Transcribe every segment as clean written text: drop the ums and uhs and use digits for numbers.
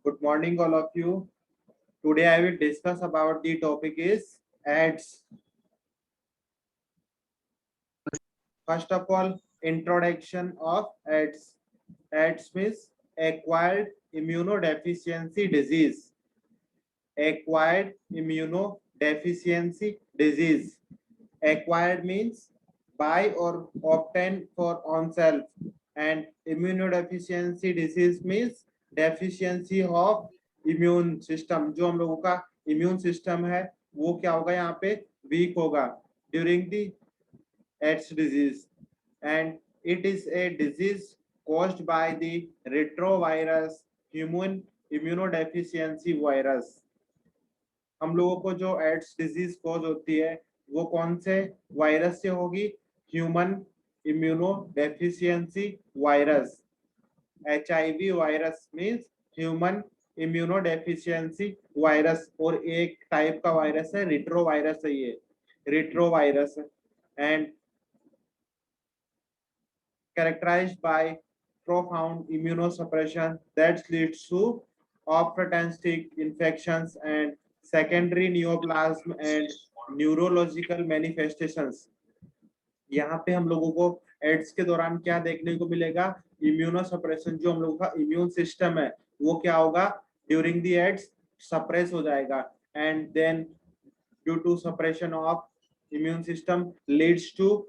Good morning, all of you. Today I will discuss about the topic is AIDS. First of all, introduction of AIDS. AIDS means acquired immunodeficiency disease. Acquired immunodeficiency disease. Acquired means by or obtained for oneself, and immunodeficiency disease means deficiency of immune system. जो हम लोगों का immune system है वो क्या होगा यहाँ पे weak होगा during the AIDS disease, and it is a disease caused by the retrovirus human immunodeficiency virus. हम लोगों को जो एड्स डिजीज कॉज होती है वो कौन से वायरस से होगी? Human immuno deficiency virus, HIV virus means human immuno deficiency virus, और एक टाइप का वायरस है रिट्रो वायरस है, ये retro virus, and characterized by profound immunosuppression that leads to opportunistic infections and secondary neoplasm and neurological manifestations. यहाँ पे हम लोगों को एड्स के दौरान क्या देखने को मिलेगा? इम्यूनोसप्रेशन. जो हम लोगों का इम्यून सिस्टम है वो क्या होगा? ड्यूरिंग द एड्स सप्रेस हो जाएगा, and then due to suppression of immune system leads to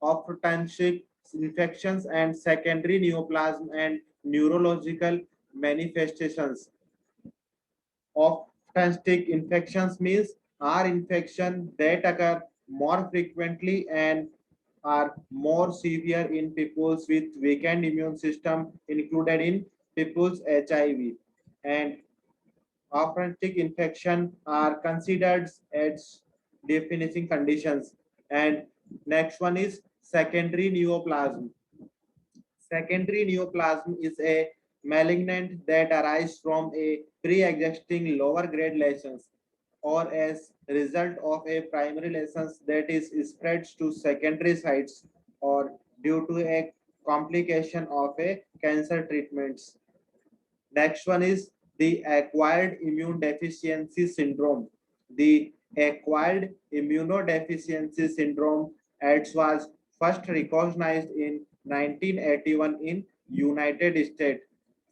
opportunistic infections and secondary neoplasm and neurological manifestations. Opportunistic infections means are infections that occur more frequently and are more severe in people with weakened immune system, included in people's HIV. And opportunistic infection are considered as defining conditions. And next one is secondary neoplasm. Secondary neoplasm is a malignant that arises from a pre-existing lower grade lesions or as result of a primary lesions that is spread to secondary sites or due to a complication of a cancer treatments. Next one is the acquired immune deficiency syndrome. The acquired immunodeficiency syndrome AIDS was first recognized in 1981 in United States.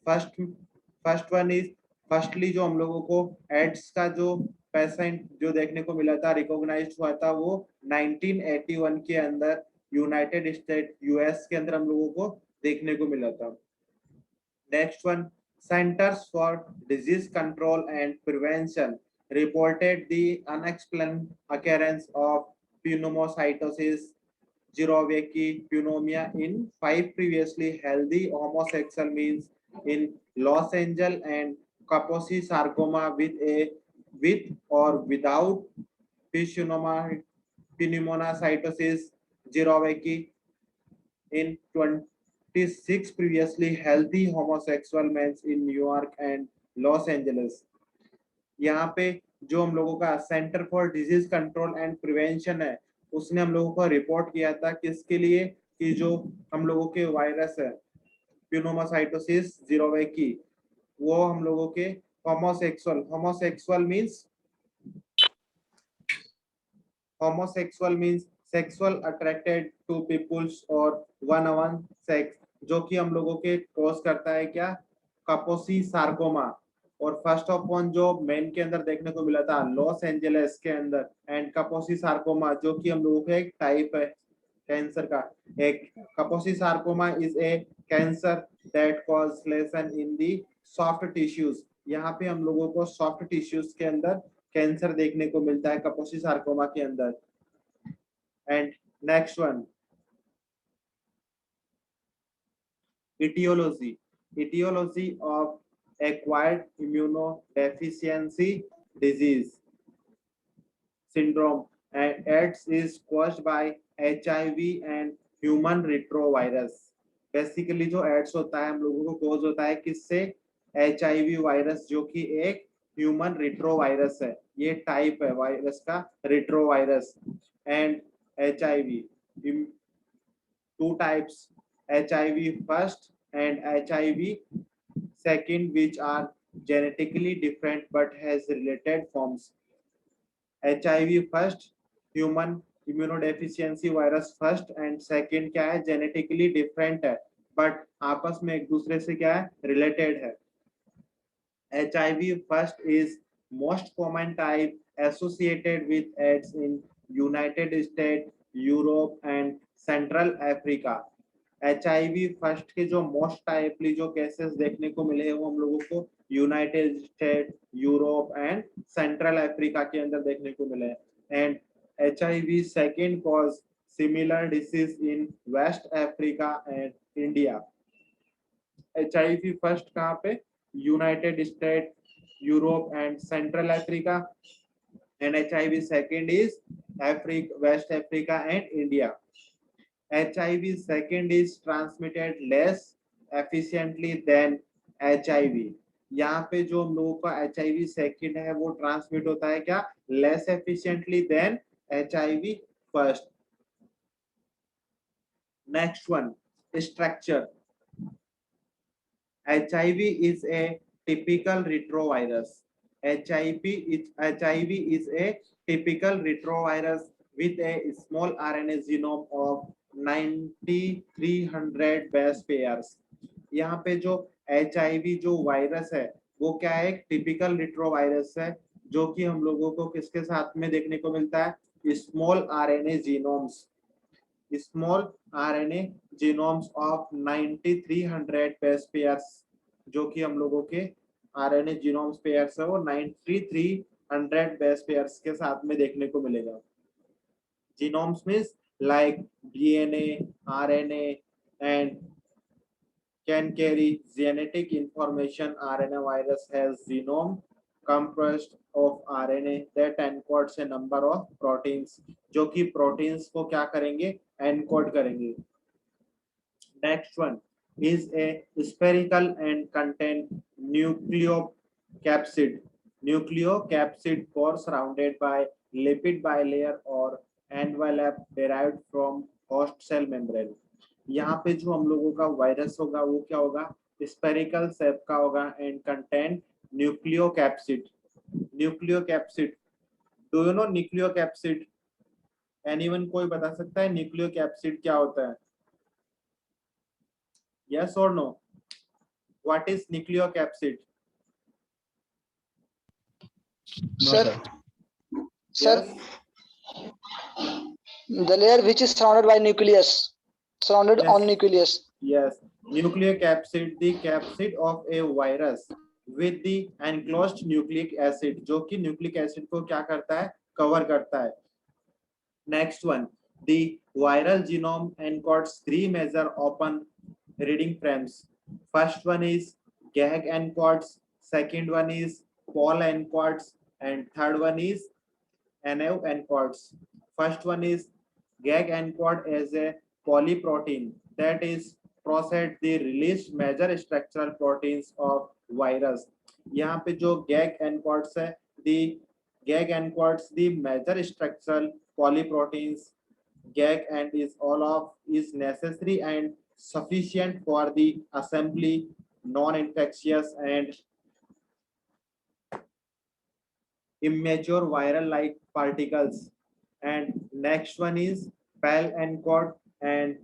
First one is firstly जो हम लोगों को ads का जो patient जो देखने को मिला था, रिकॉग्नाइज्ड हुआ था, वो 1981 के अंदर यूनाइटेड स्टेट यूएस के अंदर हम लोगों को देखने को मिला था. Next one, Centers for Disease Control and Prevention reported the unexplained occurrence of pneumocytosis Jirovecki pneumonia in 5 previously healthy homosexual males in Los Angeles and Kaposi sarcoma with or without pneumocytosis Jirovecki in 26 previously healthy homosexual men in New York and Los Angeles. यहाँ पे जो हम लोगों का centre for disease control and prevention है उसने हम लोगों को रिपोर्ट किया था किसके लिए कि जो हम लोगों के वायरस है प्यूनोमासाइटोसिस जिरोवेकी वो हम लोगों के homosexual means sexual attracted to peoples or one sex, जो कि हम लोगों के कॉज करता है क्या? कापोसी सार्कोमा. और फर्स्ट ऑफ वन जो मेन के अंदर देखने को मिला था लॉस एंजेलिस के अंदर, एंड कापोसी सार्कोमा जो कि हम लोगों का एक टाइप है कैंसर का. एक Kaposi sarcoma is a cancer that cause lesion in the soft tissues. यहाँ पे हम लोगों को सॉफ्ट टिश्यूज के अंदर कैंसर देखने को मिलता है कापोसी सार्कोमा के अंदर. And next one, etiology of acquired immunodeficiency disease syndrome, and AIDS is caused by HIV and human retrovirus. Basically जो एड्स होता है हम लोगों को कॉज होता है किससे? HIV वायरस, जो कि एक ह्यूमन रिट्रोवायरस है. ये टाइप है वायरस का retrovirus. And HIV, two types, HIV first and HIV second which are genetically different but has related forms. HIV first, human immunodeficiency virus first, and second क्या है, genetically different है but आपस में एक दूसरे से क्या है, रिलेटेड है. HIV first is most common type associated with AIDS in United States, Europe and Central Africa. HIV first के जो मोस्ट टाइपली जो केसेस देखने को मिले हैं वो हम लोगों को United State, Europe and Central Africa के अंदर देखने को मिले हैं. And HIV second cause similar disease in West Africa and India. HIV first कहाँ पे, United State, Europe and Central Africa, and HIV second is Africa, West Africa and India. HIV second is transmitted less efficiently than HIV. यहाँ पे जो हम लोगों का HIV second है वो ट्रांसमिट होता है क्या, less efficiently than HIV first. Next one, structure. HIV is a typical retrovirus. HIV is a typical retrovirus with a small RNA genome of 9300 base pairs. यहाँ पे जो HIV जो वायरस है वो क्या है, एक टिपिकल रिट्रोवायरस है जो कि हम लोगों को किसके साथ में देखने को मिलता है, small RNA genomes, small RNA genomes of 9300 base pairs, जो कि हम लोगों के RNA जीनोम्स पेयर्स है वो 9300 बेस पेयर्स के साथ में देखने को मिलेगा. Genomes means like DNA, RNA and can carry genetic information. RNA virus has genome composed of RNA that encodes a number of proteins, जो कि प्रोटीन्स को क्या करेंगे, एनकोड करेंगे. Next one is a spherical and contain nucleocapsid. Nucleocapsid core surrounded by lipid bilayer or envelope derived from host cell membrane. यहाँ पे जो हम लोगों का वायरस होगा वो क्या होगा, स्पेरिकल शेप का होगा and contain nucleocapsid. Nucleocapsid, do you no nucleocapsid? Anyone कोई बता सकता है न्यूक्लियोकैप्सिड क्या होता है? Yes or no? What is nucleocapsid? Sir, sir, the layer which is surrounded by nucleus, surrounded Yes. on nucleus. Yes, nucleocapsid, the capsid of a virus with the enclosed nucleic acid, जो कि nucleic acid को क्या करता है, cover करता है. Next one, the viral genome encodes three major open reading frames. First one is GAG encodes, second one is Pol encodes, and third one is NAV encodes. First one is GAG encode as a polyprotein that is process the released major structural proteins of virus. यहाँ पे जो GAG encodes है, the GAG encodes the major structural polyproteins. GAG and is all of is necessary and sufficient for the assembly non-infectious and immature viral like particles. And next one is PAL encode, and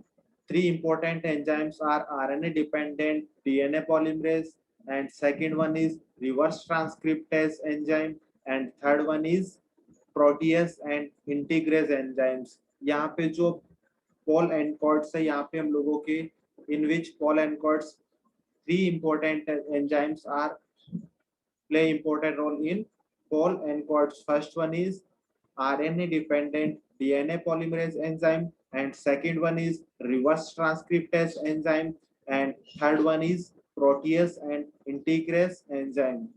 three important enzymes are RNA dependent DNA polymerase, and second one is reverse transcriptase enzyme, and third one is protease and integrase enzymes. यहाँ पे जो Pol encodes है, यहाँ पे हम लोगों के in which Pol encodes three important enzymes are play important role in Pol encodes. First one is RNA dependent DNA polymerase enzyme, and second one is reverse transcriptase enzyme, and third one is protease and integrase enzyme.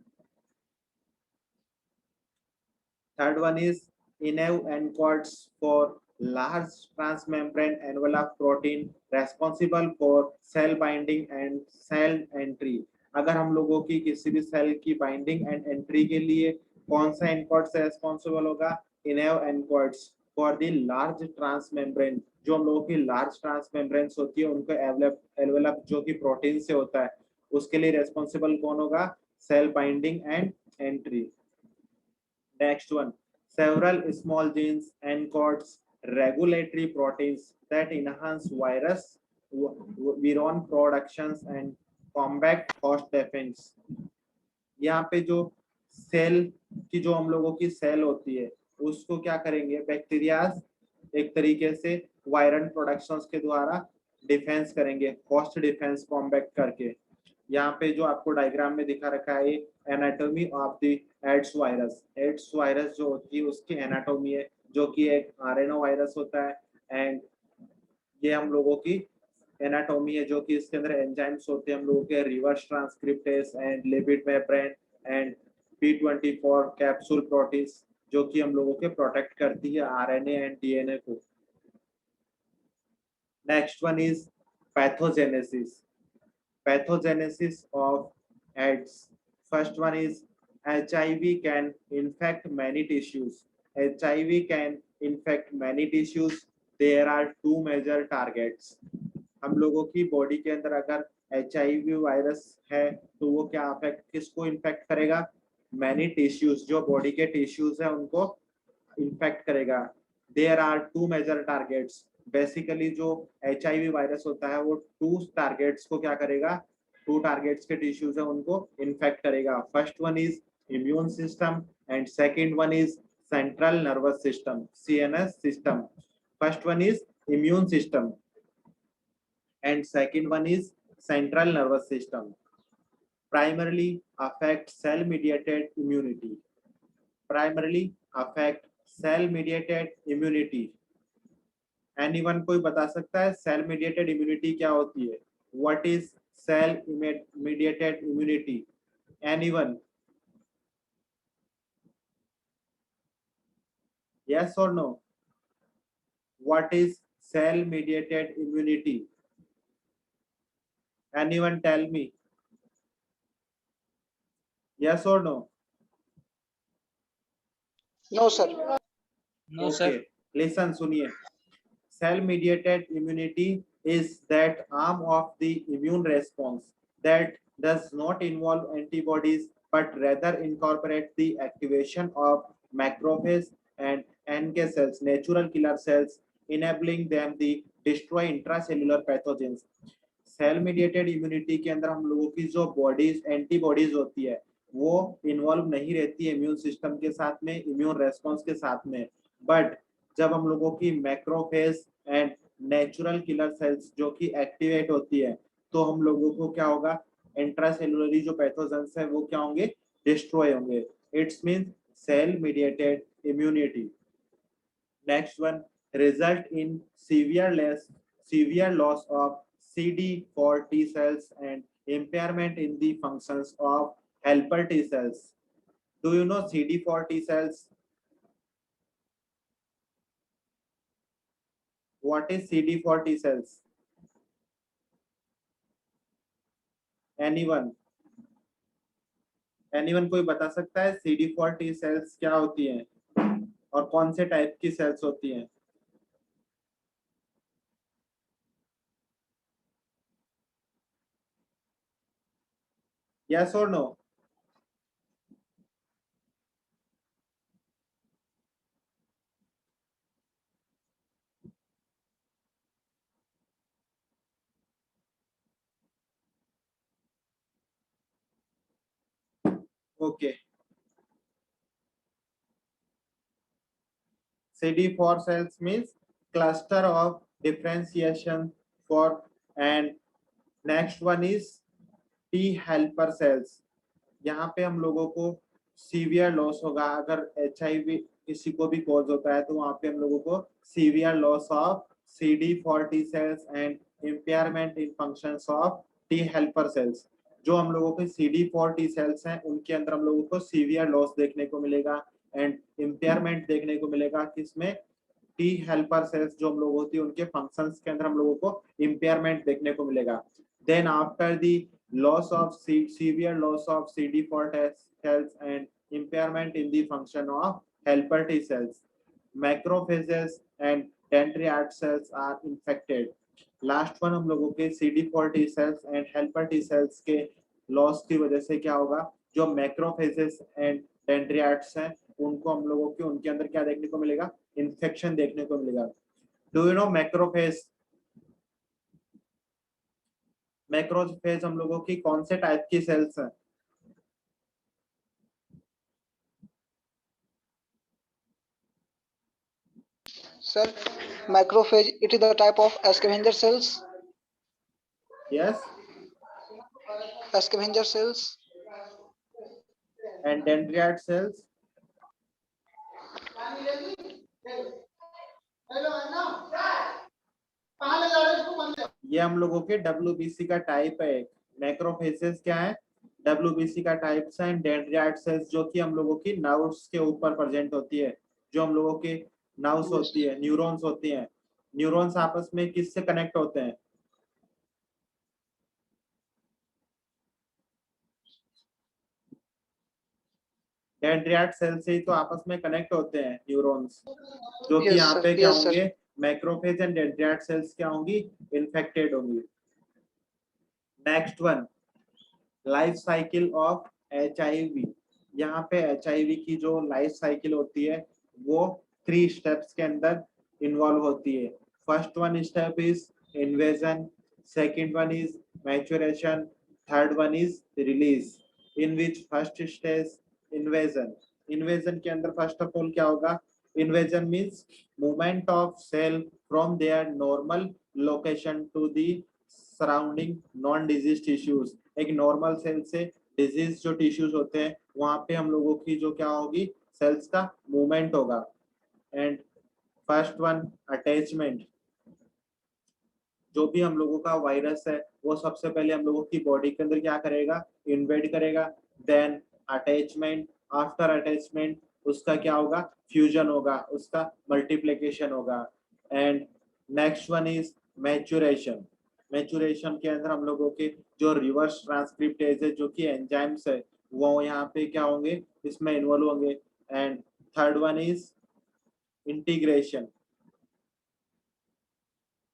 Third one is INAV encodes for large transmembrane envelope protein responsible for cell binding and cell entry. अगर हम लोगों की किसी भी cell की binding and entry के लिए कौन सा एनकोड से रेस्पॉन्सिबल होगा, इनेव encodes for the large transmembrane. जो हम लोगों की लार्ज ट्रांसमेम्ब्रेन्स होती है उनको एनवेलप जो कि प्रोटीन से होता है उसके लिए रेस्पॉन्सिबल कौन होगा? Cell binding and entry. Next one, several small genes encodes regulatory proteins that enhance virus viron productions and combat host defense। यहाँ पे जो सेल की जो हम लोगों की सेल होती है उसको क्या करेंगे? बैक्टीरिया एक तरीके से वायरन प्रोडक्शंस के द्वारा डिफेंस करेंगे, कॉस्ट डिफेंस कॉम्बैक्ट करके। यहाँ पे जो आपको डायग्राम में दिखा रखा है anatomy of the AIDS virus. AIDS virus जो होती है उसकी एनाटॉमी है, जो कि एक आरएनए वायरस होता है। एंड ये हम लोगों की एनाटॉमी है, जो कि इसके अंदर एंजाइम्स होते हैं हम लोगों के, reverse transcriptase and lipid membrane and P24 capsule proteins, जो कि हम लोगों के प्रोटेक्ट करती है आरएनए एंड डीएनए को। Next one is pathogenesis. Pathogenesis of AIDS. First one is HIV can infect many tissues. HIV can infect many tissues. There are two major targets. हम लोगों की बॉडी के अंदर अगर HIV वायरस है तो वो क्या अफेक्ट किसको इन्फेक्ट करेगा? मैनी टिश्यूज, जो बॉडी के टिश्यूज है उनको इन्फेक्ट करेगा। There are two major targets. Basically जो HIV वायरस होता है वो टू टारगेट्स को क्या करेगा? टू टारगेट्स के टिश्यूज है उनको इन्फेक्ट करेगा। First one is immune system and second one is central nervous system, CNS system. First one is immune system and second one is central nervous system. Primarily affect cell mediated immunity. Primarily affect cell mediated immunity. Anyone कोई बता सकता है cell mediated immunity क्या होती है? What is cell mediated immunity? Anyone? Yes or no? What is cell mediated immunity? Anyone tell me? Yes or no? No, sir. No, sir. Okay, listen, सुनिए। Cell mediated immunity is that arm of the immune response that does not involve antibodies but rather incorporate the activation of macrophage and NK cells, natural killer cells, enabling them to destroy intracellular pathogens। Cell mediated immunity के अंदर हम लोगों की जो bodies antibodies होती है वो involve नहीं रहती है इम्यून सिस्टम के साथ में, इम्यून रेस्पॉन्स के साथ में। बट जब हम लोगों की macrophage and natural killer cells जो कि एक्टिवेट होती है तो हम लोगों को क्या होगा? इंट्रासेलुलरी जो पैथोजेंस है वो क्या होंगे? डिस्ट्रॉय होंगे। It's means cell mediated immunity. Next one, result in severe loss of CD4 T cells and impairment in the functions of helper T cells. Do you know CD4 T cells? What is CD4 T cells? Anyone? Anyone कोई बता सकता है CD4 T cells क्या होती हैं और कौन से टाइप की सेल्स होती हैं? Yes or no? Okay. CD4 cells means cluster of differentiation for, and next one is T helper cells। यहाँ पे हम लोगों को सीवियर लॉस होगा अगर HIV किसी को भी कॉज होता है तो वहाँ पे हम लोगों को severe loss of CD4 T cells and impairment in functions of T helper cells। जो हम लोगों के CD4 T cells हैं उनके अंदर हम लोगों को सीवियर लॉस देखने को मिलेगा एंड इम्पेयरमेंट देखने को मिलेगा किसमें? टी हेल्पर सेल्स जो हम लोग होती है उनके फंक्शंस के अंदर हम लोगों को इम्पेयरमेंट देखने को मिलेगा। Then after the loss of severe loss of CD4 cells and impairment in the function of helper T cells, macrophages and dendritic cells are infected। Last one हम लोगों के CD4 T cells and helper T cells के loss की वजह से क्या होगा, जो मैक्रोफेजेस एंड डेंड्रियाट्स हैं उनको हम लोगों के उनके अंदर क्या देखने को मिलेगा, इन्फेक्शन देखने को मिलेगा। Do you no macrophage? Macrophage हम लोगों की कौन से टाइप की सेल्स हैं? Sir, macrophage, it is the type of scavenger cells. Yes, Scavenger cells. And dendritic cells? ये हम लोगों के WBC का टाइप है। मैक्रोफेजेस क्या है? WBC का टाइप्स है। डेंड्रियाट सेल्स जो कि हम लोगों की नर्व्स के ऊपर प्रेजेंट होती है, जो हम लोगों के नर्व्स होती है, न्यूरॉन्स होती हैं। न्यूरॉन्स आपस में किससे कनेक्ट होते हैं? डेंड्रियाट सेल से ही तो आपस में कनेक्ट होते हैं न्यूरॉन्स, जो कि Yes, यहाँ sir. पे क्या Yes, sir. होंगे, मैक्रोफेज एंड डेंड्रियाट सेल्स क्या होंगी, इन्फेक्टेड होंगी। Next one, life cycle of HIV। यहाँ पे HIV की जो लाइफ साइकिल होती है वो 3 स्टेप्स के अंदर इन्वॉल्व होती है। First one step is invasion, second one is maturation, third one is release. In which first stage invasion. Invasion के अंदर फर्स्ट ऑफ ऑल क्या होगा, invasion means movement of cell from their normal location to the surrounding non disease tissues. एक normal cell से disease जो tissues होते हैं वहां पे हम लोगों की जो क्या होगी, सेल्स का मूवमेंट होगा। And first one attachment. जो भी हम लोगों का वायरस है वो सबसे पहले हम लोगों की बॉडी के अंदर क्या करेगा, इन्वेड करेगा। देन अटैचमेंट, आफ्टर अटैचमेंट उसका क्या होगा, फ्यूजन होगा, उसका मल्टीप्लिकेशन होगा। And next one is maturation. Maturation के अंदर हम लोगों के जो रिवर्स ट्रांसक्रिप्टेज है, जो कि एंजाइम्स है, वो यहाँ पे क्या होंगे, इसमें इन्वॉल्व होंगे। And third one is integration.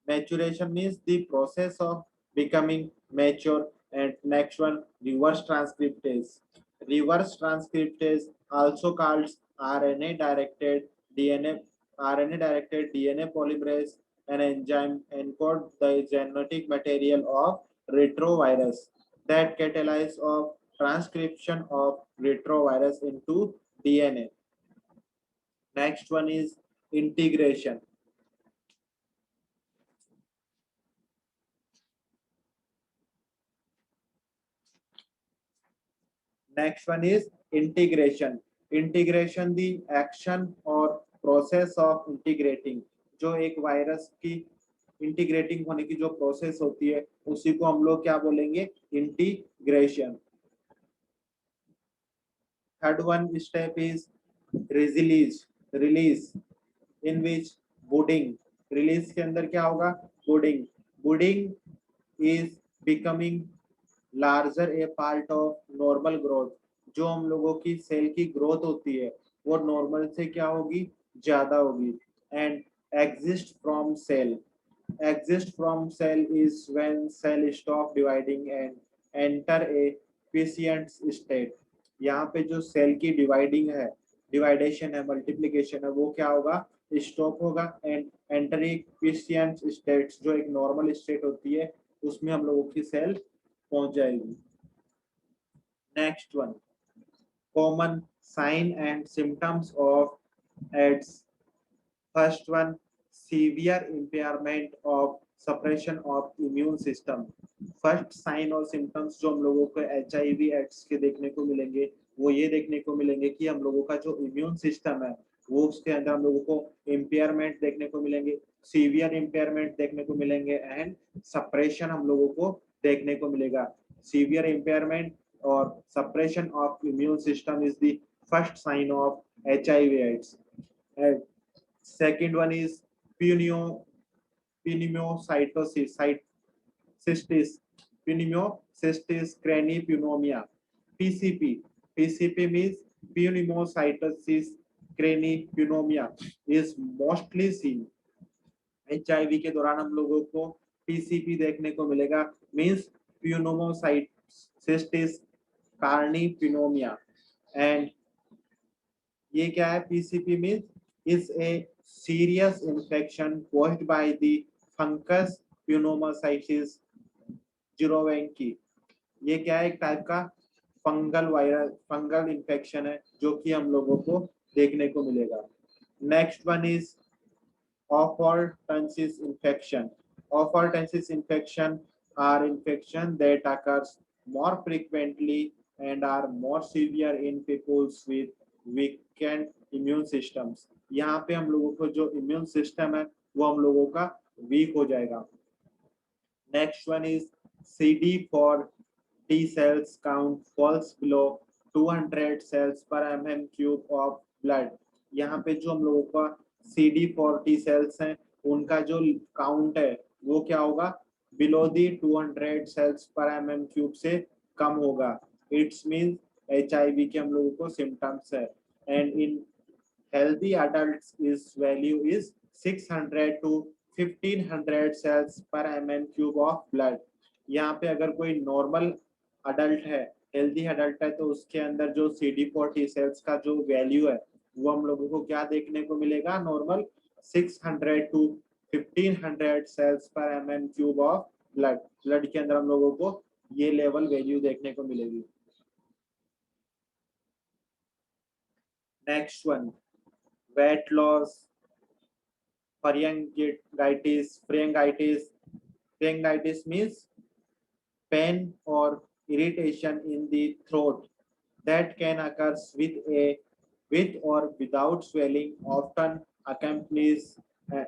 Maturation means the process of becoming mature. And next one, reverse transcriptase. Reverse transcriptase, also called RNA directed DNA, RNA directed DNA polymerase, an enzyme encode the genetic material of retrovirus that catalyze of transcription of retrovirus into DNA. Next one is integration. Next one is integration. Integration the action or process of integrating. जो एक virus की integrating होने की जो process होती है उसी को हम लोग क्या बोलेंगे, integration. Third one step is release. Release in which budding. Release के अंदर क्या होगा, budding. Budding is becoming larger a part of normal growth. जो हम लोगों की सेल की ग्रोथ होती है वो नॉर्मल से क्या होगी, ज्यादा होगी। And exist from cell. exist from cell is when cell stop dividing and enter a quiescent state। यहाँ पे जो सेल की डिवाइडिंग है, डिवाइडेशन है, मल्टीप्लिकेशन है, वो क्या होगा, स्टॉप होगा। एंड एंटर ए क्विescent स्टेट, जो एक नॉर्मल स्टेट होती है उसमें हम लोगों की सेल पहुंच जाएगी। Next one, common sign and symptoms of AIDS. First one, severe impairment of suppression of immune system। First sign और सिम्टम्स जो हम लोगों को HIV एड्स के देखने को मिलेंगे वो ये देखने को मिलेंगे कि हम लोगों का जो इम्यून सिस्टम है वो उसके अंदर हम लोगों को इम्पेयरमेंट देखने को मिलेंगे, सीवियर इम्पेयरमेंट देखने को मिलेंगे एंड सप्रेशन हम लोगों को देखने को मिलेगा। सीवियर इम्पेयरमेंट और suppression of immune system is the first sign of HIV AIDS. Second one is pneumocystis, pneumocystis craniopneumonia, PCP। PCP means pneumocystis craniopneumonia is mostly seen। HIV के दौरान हम लोगों को PCP देखने को मिलेगा, मीन्स cystis carnipneumonia. And ये क्या है? PCP means is a serious infection caused by the fungus pneumocystis जिरोवेंकी. ये क्या है? एक टाइप का फंगल इन्फेक्शन है जो कि हम लोगों को देखने को मिलेगा. Next one is opportunistic infection. Opportunistic infection are infection that occurs more frequently and are more severe in people with weakened immune systems. यहाँ पे हम लोगों को जो immune system है वो हम लोगों का weak हो जाएगा. Next one is CD for T cells count falls below 200 cells per mm cube of blood. यहाँ पे जो हम लोगों का CD4 T cells हैं उनका जो काउंट है वो क्या होगा? बिलो दी 200 सेल्स पर mm क्यूब से कम होगा. इट्स मीन HIV के हम लोगों को सिम्टम्स है. And in healthy adults is value is 600 to 1500 cells per mm cube of blood. यहाँ पे अगर कोई नॉर्मल अडल्ट है, हेल्दी अडल्ट है, तो उसके अंदर जो CD4 T सेल्स का जो वैल्यू है वो हम लोगों को क्या देखने को मिलेगा? नॉर्मल 600 to 1500 सेल्स पर mm cube of blood. Blood के अंदर हम लोगों को ये लेवल वैल्यू देखने को मिलेगी. Next one, weight loss, pharyngitis. Pharyngitis means pain or irritation in the throat that can occur with or without swelling, often accompanies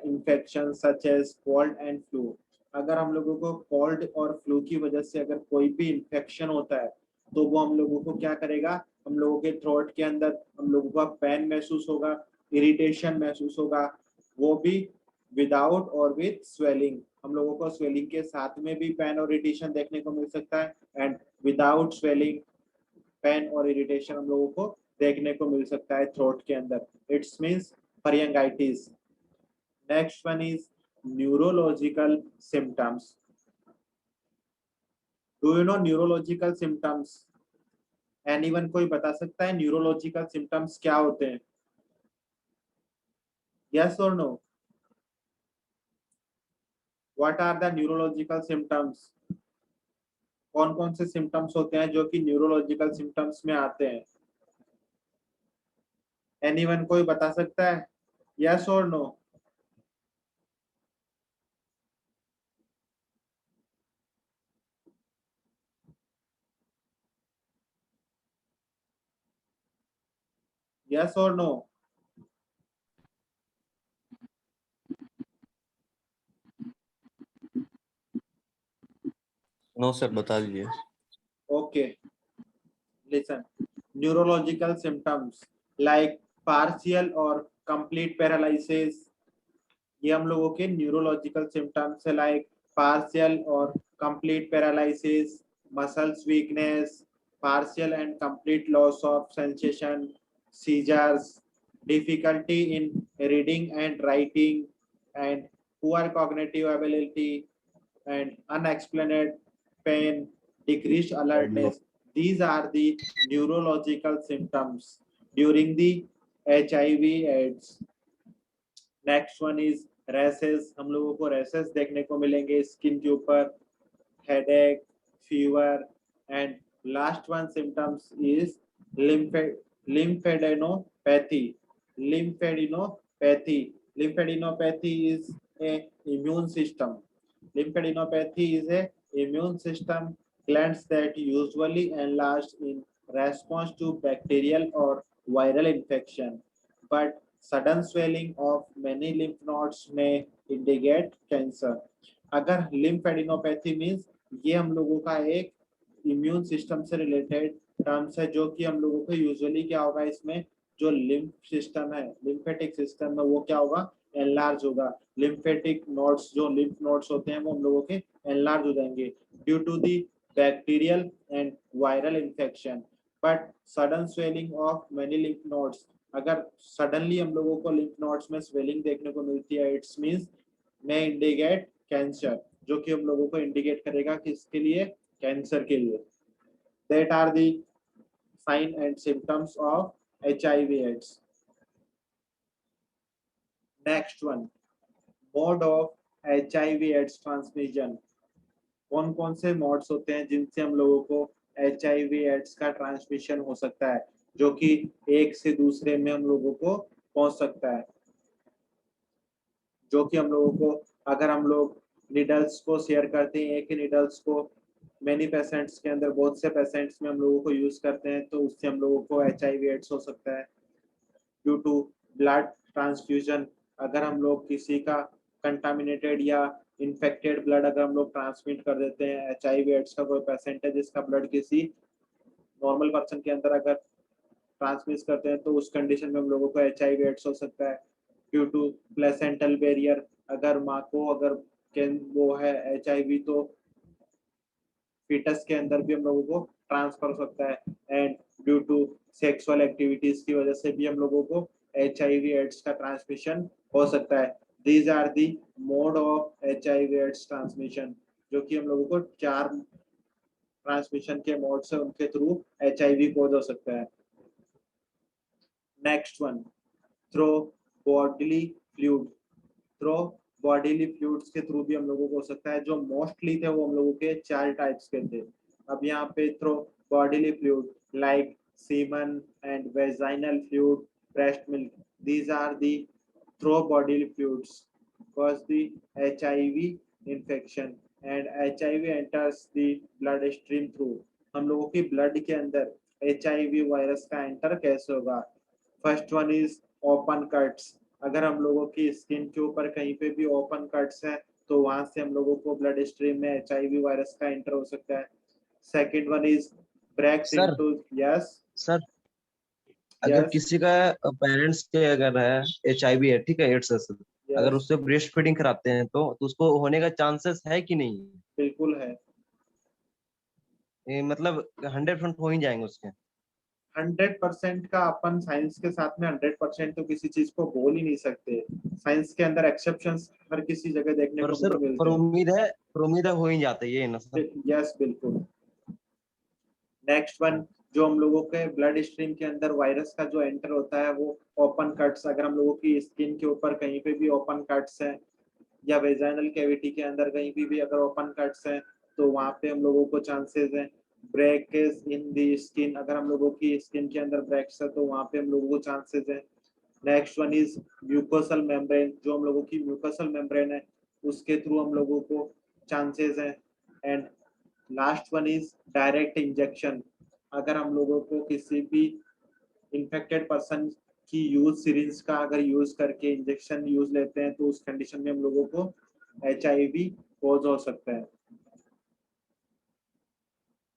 infections such as cold and flu. अगर हम लोगों को कोल्ड और flu की वजह से अगर कोई भी इंफेक्शन होता है तो वो हम लोगों को क्या करेगा? हम लोगों के थ्रोट के अंदर हम लोगों का पेन महसूस होगा, इरिटेशन महसूस होगा, वो भी विदाउट और विथ स्वेलिंग. हम लोगों को स्वेलिंग के साथ में भी पेन और इरिटेशन देखने को मिल सकता है, एंड विदाउट स्वेलिंग पेन और इरिटेशन हम लोगों को देखने को मिल सकता है थ्रोट के अंदर. It's means pharyngitis. Next one is neurological symptoms. Do you know neurological symptoms? Anyone कोई बता सकता है न्यूरोलॉजिकल सिम्टम्स क्या होते हैं? Yes or no? What are the neurological symptoms? कौन कौन से सिम्टम्स होते हैं जो कि न्यूरोलॉजिकल सिम्टम्स में आते हैं? एनीवन कोई बता सकता है? Yes or no? Yes or no? No sir, बता दीजिए. Okay. Listen. Neurological symptoms like partial or complete paralysis. ये हम लोगों के न्यूरोलॉजिकल सिम्टम्स है, लाइक पार्शियल और complete paralysis, muscles weakness, partial and complete loss of sensation, seizures, difficulty in reading and writing, and poor cognitive ability, and unexplained pain, decreased alertness. These are the neurological symptoms during the HIV/AIDS. Next one is rashes. हम लोगों को rashes देखने को मिलेंगे skin के ऊपर, headache, fever, and last one symptoms is lymphadenopathy. Lymphadenopathy is a immune system. Lymphadenopathy is a immune system glands that usually enlarge in response to bacterial or viral infection, but sudden swelling of many lymph nodes may indicate cancer. अगर lymphadenopathy means ये हम लोगों का एक immune system से related terms है जो कि हम लोगों को यूजुअली क्या होगा, इसमें जो लिम्फ सिस्टम है, लिम्फेटिक सिस्टम है, वो क्या होगा? एनलार्ज होगा. लिम्फेटिक नोड्स, जो लिम्फ नोड्स होते हैं वो हम लोगों के एनलार्ज हो जाएंगे due to the bacterial and viral infection. But sudden swelling of many lymph nodes, अगर सडनली हम लोगों को लिम्फ नोड्स में स्वेलिंग देखने को मिलती है, it's means may indicate cancer, जो कि हम लोगों को इंडिकेट करेगा किसके लिए? कैंसर के लिए. That are the sign and symptoms of HIV/AIDS. Next one, mode of HIV/AIDS transmission. कौन कौन से मोड्स होते हैं जिनसे हम लोगों को HIV/AIDS का ट्रांसमिशन हो सकता है, जो कि एक से दूसरे में हम लोगों को पहुंच सकता है, जो कि हम लोगों को अगर हम लोग निडल्स को शेयर करते हैं, एक ही निडल्स को मेनी पेशेंट्स के अंदर बहुत से पेशेंट्स में हम लोगों को यूज करते हैं, तो उससे हम लोगों को HIV/AIDS हो सकता है। ड्यू टू ब्लड ट्रांसफ्यूजन, अगर हम लोग किसी का कंटामिनेटेड या इन्फेक्टेड ब्लड अगर हम लोग ट्रांसमिट कर देते हैं, HIV/AIDS का कोई पेशेंट है जिसका ब्लड किसी नॉर्मल पर्सन के अंदर अगर ट्रांसमिट करते हैं, तो उस कंडीशन में हम लोगों को HIV/AIDS हो सकता है। ड्यू टू प्लेसेंटल बैरियर, अगर माँ को अगर वो है HIV, तो फीटस के अंदर भी हम लोगों को ट्रांसफर हो सकता है। And due to sexual activities की वजह से भी हम लोगों को HIV/AIDS का ट्रांसमिशन हो सकता है। These are the mode of HIV/AIDS transmission, जो कि हम लोगों को 4 ट्रांसमिशन के मोड से उनके थ्रू HIV कोज हो सकता है। Next one, through bodily fluid. Through bodily fluids के थ्रू भी हम लोगों को हो सकता है। जो मोस्टली थे वो हम लोगों के 4 टाइप्स के थे। अब यहाँ पे through bodily fluid like semen and vaginal fluid, breast milk, these are the through bodily fluids cause the HIV infection and HIV enters the blood stream through। हम लोगों की ब्लड के अंदर HIV वायरस का एंटर कैसे होगा? First one is open cuts, अगर हम लोगों की स्किन के ऊपर कहीं पे भी ओपन कट्स हैं, तो वहां से हम लोगों को ब्लड स्ट्रीम में HIV वायरस का एंटर हो सकता है। Second one is breaks into, yes sir अगर किसी का पेरेंट्स के अगर है HIV है, ठीक है, एड्स है, अगर उससे ब्रेस्ट फीडिंग कराते हैं तो उसको होने का चांसेस है कि नहीं? बिल्कुल है, मतलब 100% हो ही जाएंगे उसके। 100% का अपन साइंस के साथ में 100% तो किसी चीज को बोल ही नहीं सकते। साइंस के अंदर एक्सेप्शंस हर किसी जगह देखने को सर मिलते हैं। उम्मीद है हो ही जाता है ये ना सर? यस बिल्कुल। नेक्स्ट वन, जो हम लोगों के ब्लड स्ट्रीम के अंदर वायरस का जो एंटर होता है वो ओपन कट्स, अगर हम लोगों की स्किन के ऊपर कहीं पे भी ओपन कट्स हैं या वेजाइनल कैविटी के अंदर कहीं भी अगर ओपन कट्स हैं, तो वहां पे हम लोगों को चांसेस हैं। ब्रेकेज इन दी स्किन, अगर हम लोगों की स्किन के अंदर ब्रेक्स है तो वहां पे हम लोगों को चांसेस हैं। Next one is mucosal membrane, जो हम लोगों की म्यूकोसल मेम्ब्रेन है उसके थ्रू हम लोगों को चांसेस हैं। And last one is direct injection, अगर हम लोगों को किसी भी इन्फेक्टेड पर्सन की यूज सिरिंज का अगर यूज करके इंजेक्शन यूज लेते हैं, तो उस कंडीशन में हम लोगों को HIV कोज हो सकता है।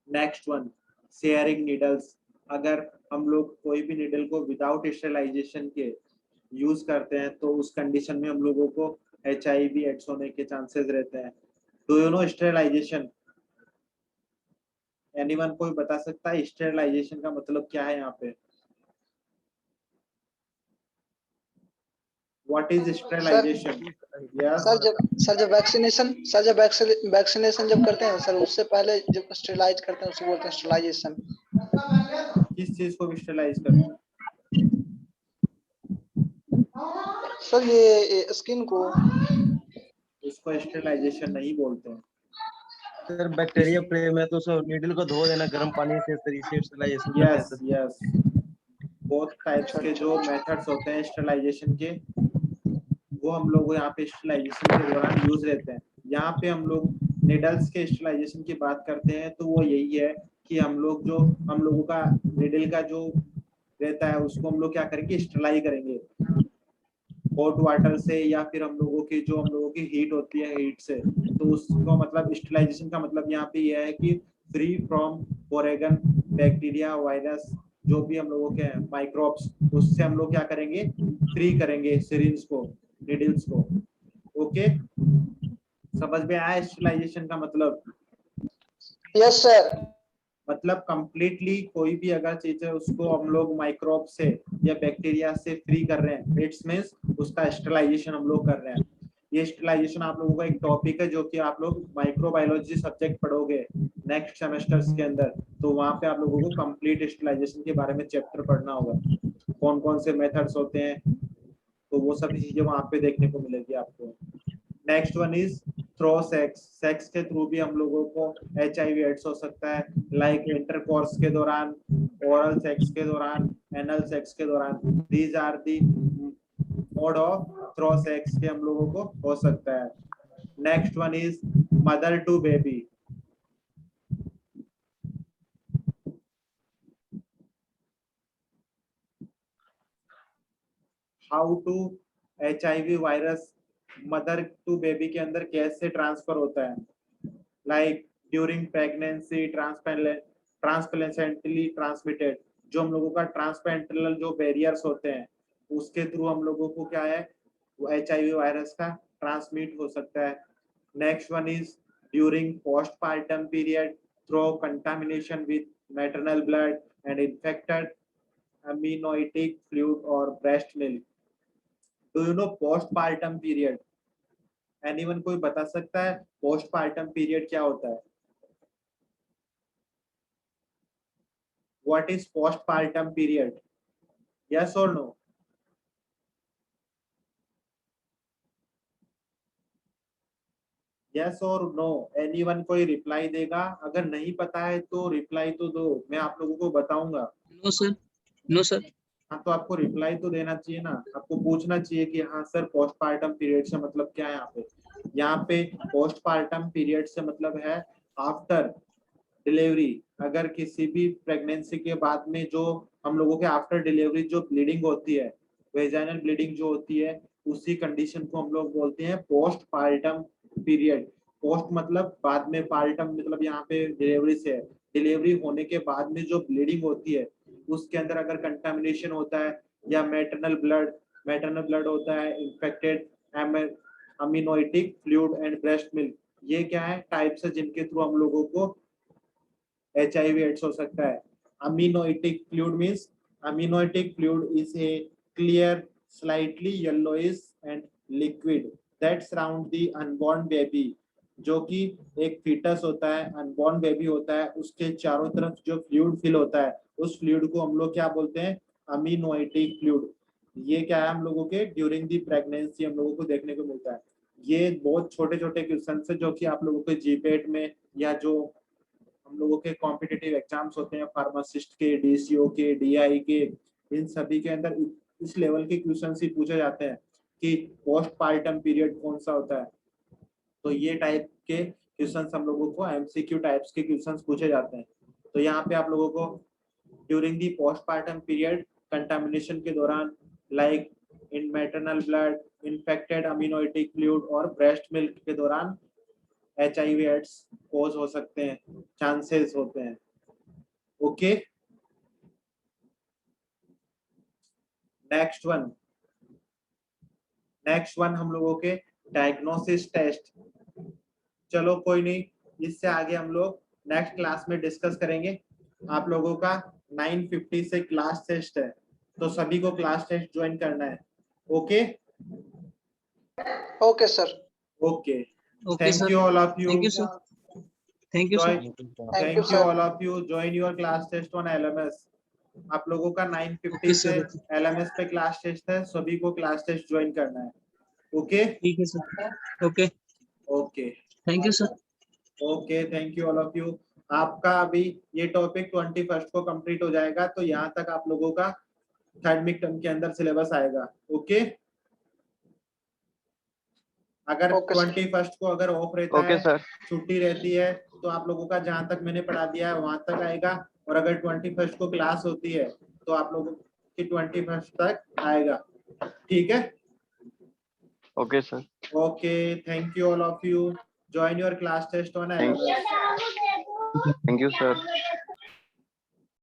नेक्स्ट वन, शेयरिंग नीडल्स, अगर हम लोग कोई भी नीडल को विदाउट स्टेरिलाइजेशन के यूज करते हैं, तो उस कंडीशन में हम लोगों को HIV/AIDS होने के चांसेस रहते हैं। Do you know sterilization? Anyone कोई बता सकता है स्टेरिलाइजेशन का मतलब क्या है यहाँ पे? What is sterilization? Yes. Sir जब वैक्सीनेशन जब करते हैं सर, उससे पहले जब स्टेरिलाइज करते हैं उसे बोलते हैं स्टेरिलाइजेशन। किस चीज को स्टेरिलाइज करते हैं? सर ये स्किन को, उसको स्टेरिलाइजेशन नहीं बोलते हैं सर। बैक्टीरिया प्रेम है तो उसे नीडल को धो देना गर्म पानी से, स्टेरिलाइजेशन करते हैं सर। यस, बोथ टाइप्स के जो मेथड्स होते हैं स्टेरिलाइजेशन के, वो हम लोग यहाँ पे स्टेरिलाइजेशन के दौरान यूज लेते हैं। यहाँ पे हम लोग निडल्स के स्टेरिलाइजेशन की बात करते हैं, तो वो यही है कि हम लोगों का निडल का जो रहता है उसको हम लोग क्या करेंगे, स्टेरिलाइज करेंगे हॉट वाटर से, या फिर हम लोगों की हीट होती है हीट से। तो उसको मतलब स्टेरिलाइजेशन का मतलब यहाँ पे यह है कि free from foreign bacteria, virus, जो भी हम लोगों के माइक्रोब्स, उससे हम लोग क्या करेंगे, फ्री करेंगे सिरिंज को, नीडल्स को। ओके, समझ में आया स्टेरिलाइजेशन का मतलब? Yes sir. मतलब कंप्लीटली कोई भी अगर चीज है उसको हम लोग माइक्रोब से या बैक्टीरिया से फ्री कर रहे हैं, इट्स मींस उसका स्टेरिलाइजेशन हम लोग कर रहे हैं। ये स्टेरिलाइजेशन आप लोगों का एक टॉपिक है जो कि आप लोग माइक्रोबायोलॉजी सब्जेक्ट पढ़ोगे, नेक्स्ट सेमेस्टर्स के अंदर, तो वहां पे आप लोगों को कंप्लीट स्टेलाइजेशन के बारे में चैप्टर पढ़ना होगा, कौन कौन से मेथड्स होते हैं, तो वो सब चीजें वहां पे देखने को मिलेगी आपको। Next one is through sex, sex के थ्रू भी हम लोगों को HIV एड्स हो सकता है, लाइक इंटरकोर्स के दौरान, ओरल सेक्स के दौरान, एनल सेक्स के दौरान, these are the mode of through sex के हम लोगों को हो सकता है। Next one is mother to baby, how to HIV virus mother to baby के अंदर कैसे ट्रांसफर होता है, like during pregnancy, transplacentally transmitted, जो हम लोगों का ट्रांसपेरेंटल जो बैरियर्स होते हैं उसके थ्रू हम लोगों को क्या है वो HIV वायरस का ट्रांसमिट हो सकता है। Next one is during postpartum period through contamination with maternal blood and infected amniotic fluid or breast milk. Do you know postpartum period? Anyone कोई बता सकता है postpartum period क्या होता है? What is postpartum period? Yes or no? Yes or no? Anyone कोई reply देगा? अगर नहीं पता है तो रिप्लाई तो दो, मैं आप लोगों को बताऊंगा। No sir, no sir. हाँ तो आपको रिप्लाई तो देना चाहिए ना, आपको पूछना चाहिए कि हाँ सर पोस्टपार्टम पीरियड से मतलब क्या है। यहाँ पे पोस्टपार्टम पीरियड से मतलब है आफ्टर डिलीवरी, अगर किसी भी प्रेगनेंसी के बाद में जो हम लोगों के आफ्टर डिलीवरी जो ब्लीडिंग होती है, वेजाइनल ब्लीडिंग जो होती है, उसी कंडीशन को हम लोग बोलते हैं पोस्टपार्टम पीरियड। पोस्ट मतलब बाद में, पार्टम मतलब यहाँ पे डिलीवरी से है, डिलीवरी होने के बाद में जो ब्लीडिंग होती है उसके अंदर अगर कंटामिनेशन होता है या मैटरनल ब्लड होता है, infected amniotic fluid and breast milk, ये क्या है टाइप्स है जिनके थ्रू हम लोगों को HIV एड्स हो सकता है। amniotic fluid means amniotic fluid is a clear slightly yellowish and liquid that surround the unborn baby, जो कि एक फीटस होता है, अनबॉर्न बेबी होता है, उसके चारों तरफ जो फ्लूइड फिल होता है उस फ्लूइड को हम लोग क्या बोलते हैं amniotic fluid। ये क्या है हम लोगों के ड्यूरिंग दी प्रेगनेंसी हम लोगों को देखने को मिलता है। ये बहुत छोटे छोटे क्वेश्चन है जो कि आप लोगों के जीपेट में या जो हम लोगों के कॉम्पिटिटिव एग्जाम्स होते हैं फार्मासिस्ट के, DCO के, DI के, इन सभी के अंदर इस लेवल के क्वेश्चन ही पूछे जाते हैं कि पोस्टपार्टम पीरियड कौन सा होता है। तो ये टाइप के क्वेश्चंस हम लोगों को MCQ टाइप्स के क्वेश्चंस पूछे जाते हैं। तो यहाँ पे आप लोगों को during the postpartum period contamination के दौरान, like in maternal blood, infected amniotic fluid और ब्रेस्ट मिल्क के दौरान HIV एड्स कोज हो सकते हैं, चांसेस होते हैं। ओके, नेक्स्ट वन हम लोगों के डायग्नोसिस टेस्ट। चलो कोई नहीं, इससे आगे हम लोग नेक्स्ट क्लास में डिस्कस करेंगे। आप लोगों का 9:50 से क्लास टेस्ट है, तो सभी को क्लास टेस्ट ज्वाइन करना है। Okay okay sir. Okay, okay thank sir, you all of you. Thank you sir, thank you sir. Thank you all of you, join your class test on LMS। आप लोगों का 9:50 से LMS पे class test है, सभी को class test join करना है। ओके ठीक है sir, okay, okay thank you sir. Okay, thank you all of you. आपका अभी ये टॉपिक 21st को कंप्लीट हो जाएगा, तो यहाँ तक आप लोगों का थर्ड मिड टर्म के अंदर सिलेबस आएगा। ओके, अगर 21st को अगर ऑफ रहता है, छुट्टी रहती है, तो आप लोगों का जहां तक मैंने पढ़ा दिया है वहां तक आएगा, और अगर 21st को क्लास होती है तो आप लोगों की 21st तक आएगा। ठीक है, okay sir, okay, thank you all of you, join your class test on LMS। Thank you sir.